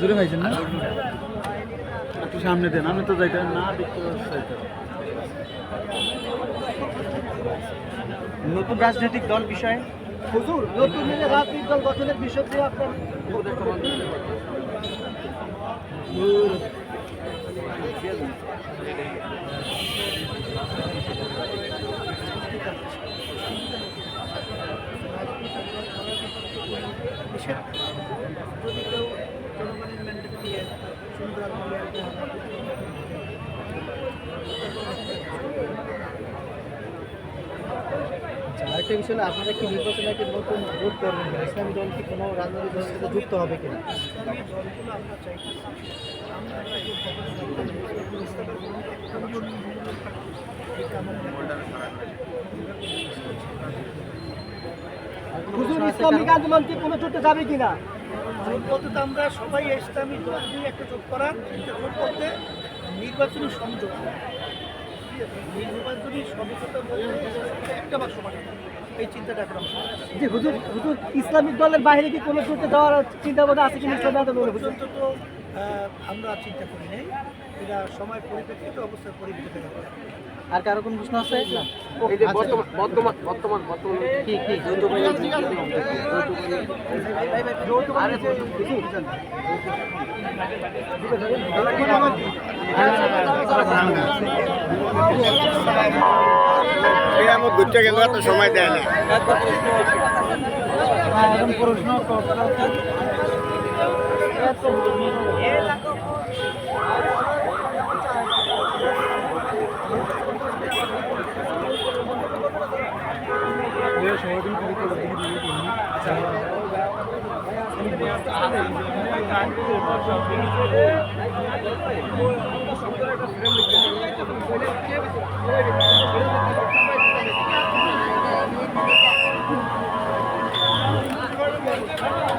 জোরে ভাইছেন না একটু সামনে দেন আমি তো যাইতে না দেখতে চাইতে নতুন রাজনৈতিক দল বিষয়ে হুজুর নতুন রাজনৈতিক দল গঠনের বিষয় দিয়ে আপনার যদি কেউ জনগণের ম্যান্ডেট দিয়ে সুন্দর আরেকটা বিষয় হলো আপনারা কি নির্বাচনে কি নতুন জোট করবেন কিনা ইসলামী দল কি কোনো রাজনৈতিক দলের সাথে যুক্ত হবে কিনা ইসলামী দলগুলো আমরা চাইছি হুজুর ইসলামিক আন্দোলন কি কোনো জোটে যাবে কিনা জোট বলতে তো আমরা সবাই ইসলামী দল নিয়ে একটা জোট করার জোট করতে নির্বাচনী সংযোগ নির্বাচনী সমঝোতা বলতে একটা বাক্স পাঠানো এই চিন্তাটা এখন যে হুজুর হুজুর ইসলামিক দলের বাইরে কি কোনো জোটে যাওয়ার চিন্তা ভাবনা আছে কিনা ইসলামী আন্দোলন পর্যন্ত তো আমরা চিন্তা করি নাই এটা সময় পরিপ্রেক্ষিতে অবস্থার পরিপ্রেক্ষিতে আর কারো কোনো প্রশ্ন আছে এই যে বর্তমান কি আমার ঘুরতে গেলে এত সময় দেয় না এখন প্রশ্ন Thank you.